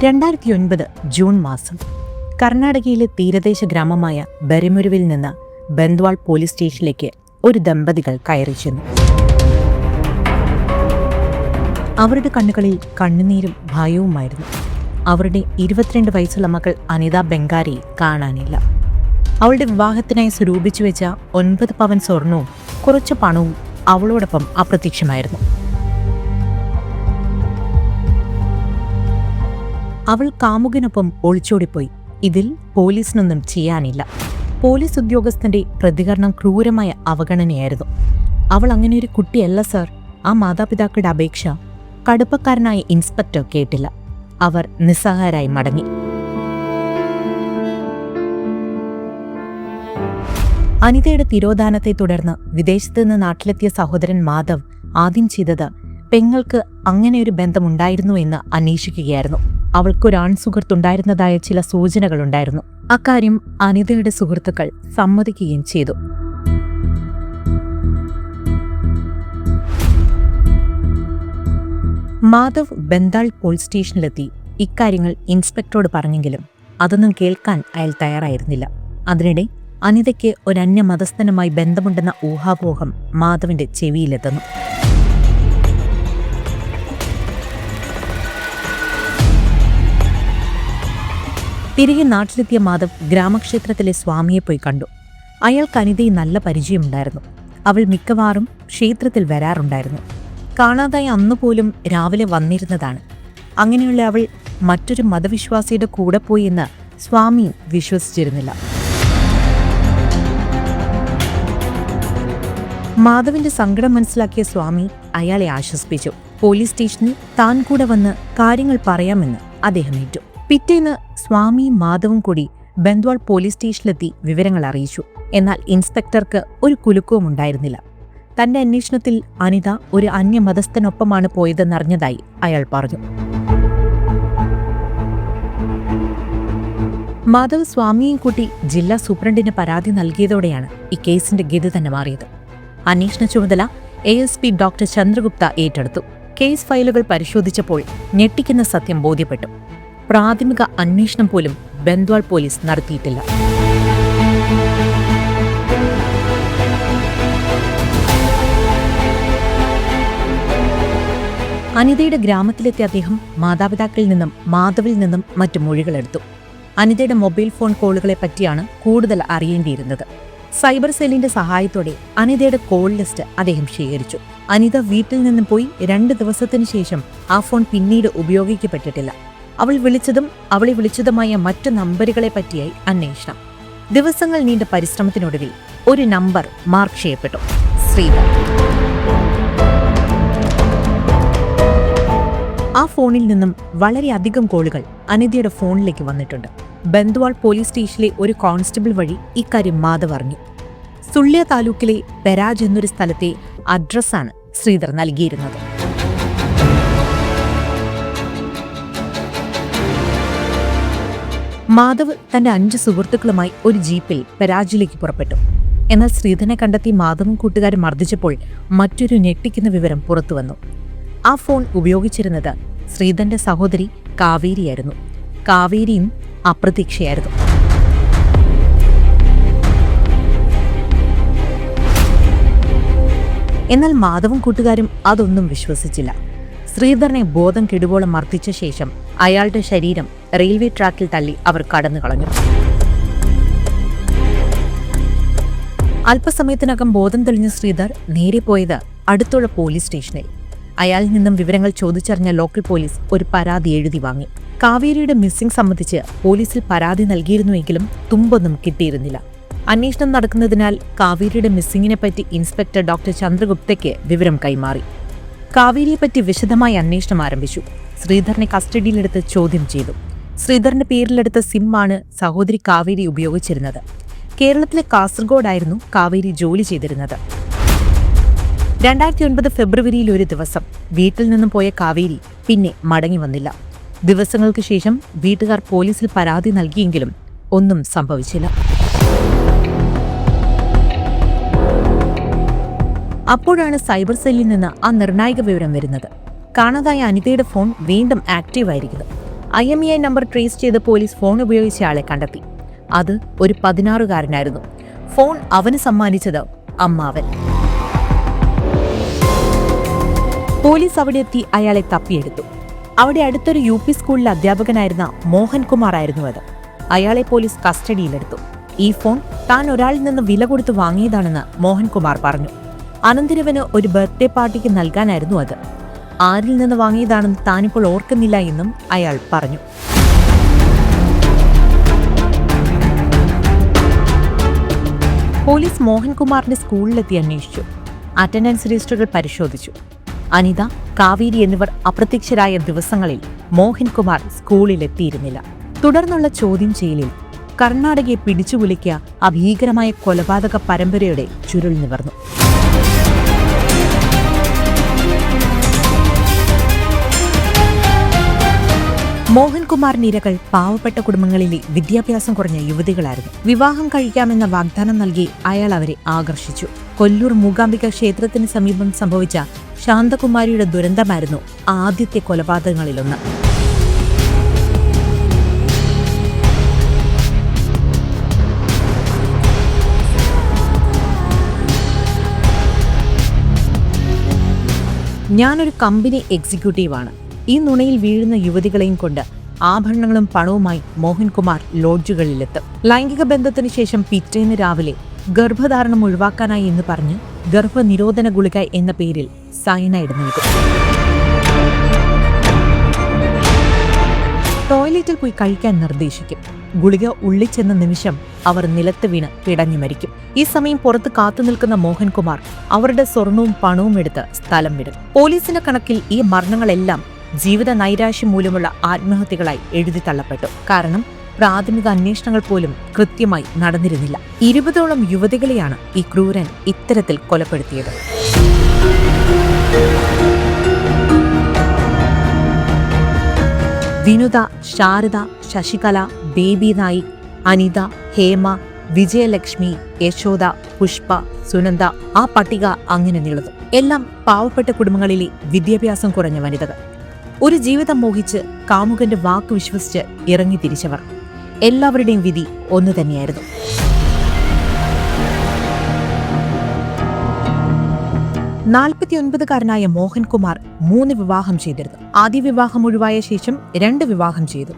2009 June മാസം കർണാടകയിലെ തീരദേശ ഗ്രാമമായ ബെരമുരുവിൽ നിന്ന് ബന്ദ്വാൾ പോലീസ് സ്റ്റേഷനിലേക്ക് ഒരു ദമ്പതികൾ കയറി ചെന്നു. അവരുടെ കണ്ണുകളിൽ കണ്ണുനീരും ഭയവുമായിരുന്നു. അവരുടെ 22 വയസ്സുള്ള മകൾ അനിത ബംഗാരിയെ കാണാനില്ല. അവളുടെ വിവാഹത്തിനായി സ്വരൂപിച്ചു വെച്ച 9 പവൻ സ്വർണവും കുറച്ച് പണവും അവളോടൊപ്പം അപ്രത്യക്ഷമായിരുന്നു. അവൾ കാമുകനൊപ്പം ഒളിച്ചോടിപ്പോയി. ഇതിൽ പോലീസിനൊന്നും ചെയ്യാനില്ല. പോലീസ് ഉദ്യോഗസ്ഥന്റെ പ്രതികരണം ക്രൂരമായ അവഗണനയായിരുന്നു. അവൾ അങ്ങനെയൊരു കുട്ടിയല്ല സർ. ആ മാതാപിതാക്കളുടെ അപേക്ഷ കടുപ്പക്കാരനായ ഇൻസ്പെക്ടർ കേട്ടില്ല. അവർ നിസ്സഹായരായി മടങ്ങി. അനിതയുടെ തിരോധാനത്തെ തുടർന്ന് വിദേശത്ത് നിന്ന് നാട്ടിലെത്തിയ സഹോദരൻ മാധവ് ആദ്യം ചെയ്തത് പെങ്ങൾക്ക് അങ്ങനെയൊരു ബന്ധമുണ്ടായിരുന്നു എന്ന് അന്വേഷിക്കുകയായിരുന്നു. അവൾക്കൊരാൺ സുഹൃത്തുണ്ടായിരുന്നതായ ചില സൂചനകളുണ്ടായിരുന്നു. അക്കാര്യം അനിതയുടെ സുഹൃത്തുക്കൾ സമ്മതിക്കുകയും ചെയ്തു. മാധവ് ബന്താൾ പോലീസ് സ്റ്റേഷനിലെത്തി ഇക്കാര്യങ്ങൾ ഇൻസ്പെക്ടറോട് പറഞ്ഞെങ്കിലും അതൊന്നും കേൾക്കാൻ അയാൾ തയ്യാറായിരുന്നില്ല. അതിനിടെ അനിതയ്ക്ക് ഒരു അന്യമതസ്ഥനുമായി ബന്ധമുണ്ടെന്ന ഊഹാപോഹം മാധവിന്റെ ചെവിയിലെത്തുന്നു. തിരികെ നാട്ടിലെത്തിയ മാധവ് ഗ്രാമക്ഷേത്രത്തിലെ സ്വാമിയെ പോയി കണ്ടു. അയാൾക്ക് അനിതയെ നല്ല പരിചയമുണ്ടായിരുന്നു. അവൾ മിക്കവാറും ക്ഷേത്രത്തിൽ വരാറുണ്ടായിരുന്നു. കാണാതായി അന്നുപോലും രാവിലെ വന്നിരുന്നതാണ്. അങ്ങനെയുള്ള അവൾ മറ്റൊരു മതവിശ്വാസിയുടെ കൂടെ പോയി എന്ന് സ്വാമിയും വിശ്വസിച്ചിരുന്നില്ല. മാധവിന്റെ സങ്കടം മനസ്സിലാക്കിയ സ്വാമി അയാളെ ആശ്വസിപ്പിച്ചു. പോലീസ് സ്റ്റേഷനിൽ താൻ കൂടെ വന്ന് കാര്യങ്ങൾ പറയാമെന്ന് അദ്ദേഹം ഏറ്റു. പിറ്റേന്ന് സ്വാമിയും മാധവും കൂടി ബന്ദ്വാൾ പോലീസ് സ്റ്റേഷനിലെത്തി വിവരങ്ങൾ അറിയിച്ചു. എന്നാൽ ഇൻസ്പെക്ടർക്ക് ഒരു കുലുക്കവും ഉണ്ടായിരുന്നില്ല. തന്റെ അന്വേഷണത്തിൽ അനിത ഒരു അന്യമതസ്ഥനൊപ്പമാണ് പോയതെന്നറിഞ്ഞതായി അയാൾ പറഞ്ഞു. മാധവ് സ്വാമിയെയും കൂട്ടി ജില്ലാ സൂപ്രണ്ടിന് പരാതി നൽകിയതോടെയാണ് ഈ കേസിന്റെ ഗതി തന്നെ മാറിയത്. അന്വേഷണ ചുമതല ASP ഡോക്ടർ ചന്ദ്രഗുപ്ത ഏറ്റെടുത്തു. കേസ് ഫയലുകൾ പരിശോധിച്ചപ്പോൾ ഞെട്ടിക്കുന്ന സത്യം ബോധ്യപ്പെട്ടു. പ്രാഥമിക അന്വേഷണം പോലും ബന്ദ്വാൾ പോലീസ് നടത്തിയിട്ടില്ല. അനിതയുടെ ഗ്രാമത്തിലെത്തിയ അദ്ദേഹം മാതാപിതാക്കളിൽ നിന്നും മാധവിൽ നിന്നും മറ്റു മൊഴികളെടുത്തു. അനിതയുടെ മൊബൈൽ ഫോൺ കോളുകളെ പറ്റിയാണ് കൂടുതൽ അറിയേണ്ടിയിരുന്നത്. സൈബർ സെല്ലിന്റെ സഹായത്തോടെ അനിതയുടെ കോൾ ലിസ്റ്റ് അദ്ദേഹം ശേഖരിച്ചു. അനിത വീട്ടിൽ നിന്നും പോയി 2 ദിവസത്തിനു ശേഷം ആ ഫോൺ പിന്നീട് ഉപയോഗിക്കപ്പെട്ടിട്ടില്ല. അവൾ വിളിച്ചതും അവളെ വിളിച്ചതുമായ മറ്റു നമ്പറുകളെ പറ്റിയായി അന്വേഷണം. ദിവസങ്ങൾ നീണ്ട പരിശ്രമത്തിനൊടുവിൽ ഒരു നമ്പർ മാർക്ക് ചെയ്യപ്പെട്ടു: ശ്രീധർ. ആ ഫോണിൽ നിന്നും വളരെയധികം കോളുകൾ അനിതയുടെ ഫോണിലേക്ക് വന്നിട്ടുണ്ട്. ബന്ദ്വാൾ പോലീസ് സ്റ്റേഷനിലെ ഒരു കോൺസ്റ്റബിൾ വഴി ഇക്കാര്യം മാധവ് അറിഞ്ഞു. സുള്ളിയ താലൂക്കിലെ പെരാജ് എന്നൊരു സ്ഥലത്തെ അഡ്രസ്സാണ് ശ്രീധർ നൽകിയിരുന്നത്. മാധവ് തന്റെ 5 സുഹൃത്തുക്കളുമായി ഒരു ജീപ്പിൽ പെരാജിലേക്ക് പുറപ്പെട്ടു. എന്നാൽ ശ്രീധരനെ കണ്ടെത്തി മാധവും കൂട്ടുകാരും മർദ്ദിച്ചപ്പോൾ മറ്റൊരു ഞെട്ടിക്കുന്ന വിവരം പുറത്തുവന്നു. ആ ഫോൺ ഉപയോഗിച്ചിരുന്നത് ശ്രീധരന്റെ സഹോദരി കാവേരിയായിരുന്നു. കാവേരിയും അപ്രതീക്ഷയായിരുന്നു. എന്നാൽ മാധവും കൂട്ടുകാരും അതൊന്നും വിശ്വസിച്ചില്ല. ശ്രീധരനെ ബോധം കെടുവോളം മർദ്ദിച്ച ശേഷം അയാളുടെ ശരീരം റെയിൽവേ ട്രാക്കിൽ തള്ളി അവർ കടന്നു കളഞ്ഞു. അല്പസമയത്തിനകം ബോധം തെളിഞ്ഞ ശ്രീധർ നേരെ പോയത് അടുത്തുള്ള പോലീസ് സ്റ്റേഷനിൽ. അയാളിൽ നിന്നും വിവരങ്ങൾ ചോദിച്ചറിഞ്ഞ ലോക്കൽ പോലീസ് ഒരു പരാതി എഴുതി വാങ്ങി. കാവേരിയുടെ മിസ്സിംഗ് സംബന്ധിച്ച് പോലീസിൽ പരാതി നൽകിയിരുന്നുവെങ്കിലും തുമ്പൊന്നും കിട്ടിയിരുന്നില്ല. അന്വേഷണം നടക്കുന്നതിനാൽ കാവേരിയുടെ മിസ്സിംഗിനെപ്പറ്റി ഇൻസ്പെക്ടർ ഡോക്ടർ ചന്ദ്രഗുപ്തയ്ക്ക് വിവരം കൈമാറി. കാവേരിയെപ്പറ്റി വിശദമായ അന്വേഷണം ആരംഭിച്ചു. ശ്രീധരനെ കസ്റ്റഡിയിലെടുത്ത് ചോദ്യം ചെയ്തു. ശ്രീധരന്റെ പേരിലെടുത്ത സിമ്മാണ് സഹോദരി കാവേരി ഉപയോഗിച്ചിരുന്നത്. കേരളത്തിലെ കാസർഗോഡായിരുന്നു കാവേരി ജോലി ചെയ്തിരുന്നത്. 2009 ഫെബ്രുവരിയിൽ ഒരു ദിവസം വീട്ടിൽ നിന്നും പോയ കാവേരി പിന്നെ മടങ്ങി വന്നില്ല. ദിവസങ്ങൾക്ക് ശേഷം വീട്ടുകാർ പോലീസിൽ പരാതി നൽകിയെങ്കിലും ഒന്നും സംഭവിച്ചില്ല. അപ്പോഴാണ് സൈബർ സെല്ലിൽ നിന്ന് ആ നിർണായക വിവരം വരുന്നത്. കാണാതായ അനിതയുടെ ഫോൺ വീണ്ടും ആക്റ്റീവായിരിക്കുന്നു. IMEI നമ്പർ ട്രേസ് ചെയ്ത് പോലീസ് ഫോൺ ഉപയോഗിച്ച ആളെ കണ്ടെത്തി. അത് ഒരു 16-കാരനായിരുന്നു. ഫോൺ അവന് സമ്മാനിച്ചത് അമ്മാവൻ. പോലീസ് അവിടെ എത്തി അയാളെ തപ്പിയെടുത്തു. അവിടെ അടുത്തൊരു UP സ്കൂളിലെ അധ്യാപകനായിരുന്ന മോഹൻകുമാർ ആയിരുന്നു അത്. അയാളെ പോലീസ് കസ്റ്റഡിയിലെടുത്തു. ഈ ഫോൺ താൻ ഒരാളിൽ നിന്ന് വില കൊടുത്ത് വാങ്ങിയതാണെന്ന് മോഹൻകുമാർ പറഞ്ഞു. അനന്തിരവന് ഒരു ബർത്ത്ഡേ പാർട്ടിക്ക് നൽകാനായിരുന്നു അത്. ആരിൽ നിന്ന് വാങ്ങിയതാണെന്ന് താനിപ്പോൾ ഓർക്കുന്നില്ല എന്നും അയാൾ പറഞ്ഞു. പോലീസ് മോഹൻകുമാറിന്റെ സ്കൂളിലെത്തി അന്വേഷിച്ചു. അറ്റൻഡൻസ് രജിസ്റ്ററുകൾ പരിശോധിച്ചു. അനിത, കാവേരി എന്നിവർ അപ്രത്യക്ഷരായ ദിവസങ്ങളിൽ മോഹൻകുമാർ സ്കൂളിലെത്തിയിരുന്നില്ല. തുടർന്നുള്ള ചോദ്യം ചെയ്യലിൽ കർണാടകയെ പിടിച്ചുകുലുക്കിയ അഭീകരമായ കൊലപാതക പരമ്പരയുടെ ചുരുൾ നിവർന്നു. മോഹൻകുമാറിന്റെ ഇരകൾ പാവപ്പെട്ട കുടുംബങ്ങളിലെ വിദ്യാഭ്യാസം കുറഞ്ഞ യുവതികളായിരുന്നു. വിവാഹം കഴിക്കാമെന്ന വാഗ്ദാനം നൽകി അയാൾ അവരെ ആകർഷിച്ചു. കൊല്ലൂർ മൂകാംബിക ക്ഷേത്രത്തിന് സമീപം സംഭവിച്ച ശാന്തകുമാരിയുടെ ദുരന്തമായിരുന്നു ആദ്യത്തെ കൊലപാതകങ്ങളിലൊന്ന്. ഞാനൊരു കമ്പനി എക്സിക്യൂട്ടീവാണ്. ഈ നുണയിൽ വീഴുന്ന യുവതികളെയും കൊണ്ട് ആഭരണങ്ങളും പണവുമായി മോഹൻകുമാർ ലോഡ്ജുകളിലെത്തും. ലൈംഗിക ബന്ധത്തിനു ശേഷം പിറ്റേന്ന് രാവിലെ ഗർഭധാരണം ഒഴിവാക്കാനായി എന്ന് പറഞ്ഞ് ഗർഭനിരോധന ഗുളിക എന്ന പേരിൽ സയനൈഡ് നൽകും. ടോയ്ലറ്റിൽ പോയി കഴിക്കാൻ നിർദ്ദേശിക്കും. ഗുളിക ഉള്ളിച്ചെന്ന നിമിഷം അവർ നിലത്ത് വീണ് പിടഞ്ഞു മരിക്കും. ഈ സമയം പുറത്ത് കാത്തുനിൽക്കുന്ന മോഹൻകുമാർ അവരുടെ സ്വർണവും പണവും എടുത്ത് സ്ഥലം വിടും. പോലീസിന്റെ കണക്കിൽ ഈ മരണങ്ങളെല്ലാം ജീവിത നൈരാശ്യം മൂലമുള്ള ആത്മഹത്യകളായി എഴുതി തള്ളപ്പെട്ടു. കാരണം പ്രാഥമിക അന്വേഷണങ്ങൾ പോലും കൃത്യമായി നടന്നിരുന്നില്ല. 20ഓളം യുവതികളെയാണ് ഈ ക്രൂരൻ ഇത്തരത്തിൽ കൊലപ്പെടുത്തിയത്. വിനുത, ശാരദ, ശശികല, ബേബി നായിക്, അനിത, ഹേമ, വിജയലക്ഷ്മി, യശോദ, പുഷ്പ, സുനന്ദ, ആ പട്ടിക അങ്ങനെ നീളുന്നു. എല്ലാം പാവപ്പെട്ട കുടുംബങ്ങളിലെ വിദ്യാഭ്യാസം കുറഞ്ഞ വനിതകൾ. ഒരു ജീവിതം മോഹിച്ച് കാമുകന്റെ വാക്ക് വിശ്വസിച്ച് ഇറങ്ങി തിരിച്ചവർ. എല്ലാവരുടെയും വിധി ഒന്നു തന്നെയായിരുന്നു. നാൽപ്പത്തിയൊൻപതുകാരനായ മോഹൻകുമാർ 3 വിവാഹം ചെയ്തിരുന്നു. ആദ്യ വിവാഹം ഒഴിവായ ശേഷം 2 വിവാഹം ചെയ്തു.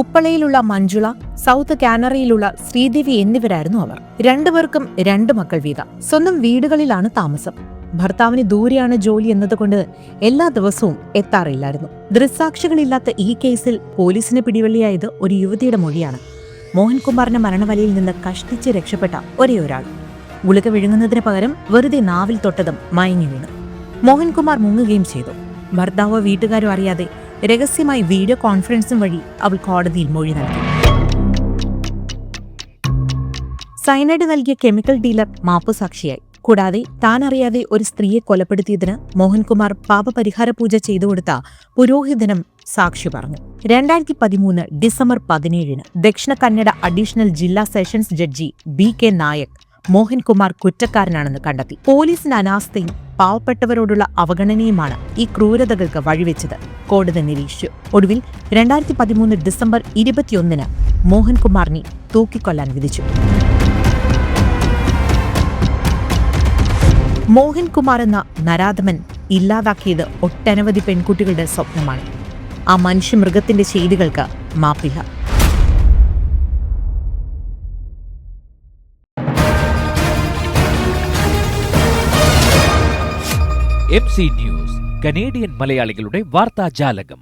ഉപ്പളയിലുള്ള മഞ്ജുള, സൗത്ത് കാനറയിലുള്ള ശ്രീദേവി എന്നിവരായിരുന്നു അവർ. 2 പേർക്കും 2 മക്കൾ വീതം. സ്വന്തം വീടുകളിലാണ് താമസം. ഭർത്താവിന് ദൂരെയാണ് ജോലി എന്നതുകൊണ്ട് എല്ലാ ദിവസവും എത്താറില്ലായിരുന്നു. ദൃക്സാക്ഷികളില്ലാത്ത ഈ കേസിൽ പോലീസിന് പിടിവള്ളിയായത് ഒരു യുവതിയുടെ മൊഴിയാണ്. മോഹൻകുമാറിന്റെ മരണവലയിൽ നിന്ന് കഷ്ടിച്ച് രക്ഷപ്പെട്ട ഒരേയൊരാൾ. ഗുളിക വിഴുങ്ങുന്നതിന് പകരം വെറുതെ നാവിൽ തൊട്ടതും മയങ്ങി വീണു. മോഹൻകുമാർ മുങ്ങുകയും ചെയ്തു. ഭർത്താവോ വീട്ടുകാരോ അറിയാതെ രഹസ്യമായി വീഡിയോ കോൺഫറൻസും വഴി അവൾ കോടതിയിൽ മൊഴി നൽകി. സയനൈഡ് നൽകിയ കെമിക്കൽ ഡീലർ മാപ്പുസാക്ഷിയായി. കൂടാതെ താൻ അറിയാതെ ഒരു സ്ത്രീയെ കൊലപ്പെടുത്തിയതിന് മോഹൻകുമാർ പാപപരിഹാര പൂജ ചെയ്തുകൊടുത്ത പുരോഹിതനും സാക്ഷി പറഞ്ഞു. 2013 ഡിസംബർ 17 ദക്ഷിണ കന്നഡ അഡീഷണൽ ജില്ലാ sessions judge BK Nayak Mohankumar കുറ്റക്കാരനാണെന്ന് കണ്ടെത്തി. പോലീസിന്റെ അനാസ്ഥയും പാവപ്പെട്ടവരോടുള്ള അവഗണനയുമാണ് ഈ ക്രൂരതകൾക്ക് വഴിവെച്ചത് കോടതി നിരീക്ഷിച്ചു. ഒടുവിൽ 2013 ഡിസംബർ 21 മോഹൻകുമാറിനെ തൂക്കിക്കൊല്ലാൻ വിധിച്ചു. മോഹൻകുമാർ എന്ന നരാധമൻ ഇല്ലാതാക്കിയത് ഒട്ടനവധി പെൺകുട്ടികളുടെ സ്വപ്നമാണ്. ആ മനുഷ്യമൃഗത്തിന്റെ ചെയ്തികൾക്ക് മാപ്പില്ല. MC ന്യൂസ്, കനേഡിയൻ മലയാളികളുടെ വാർത്താജാലകം.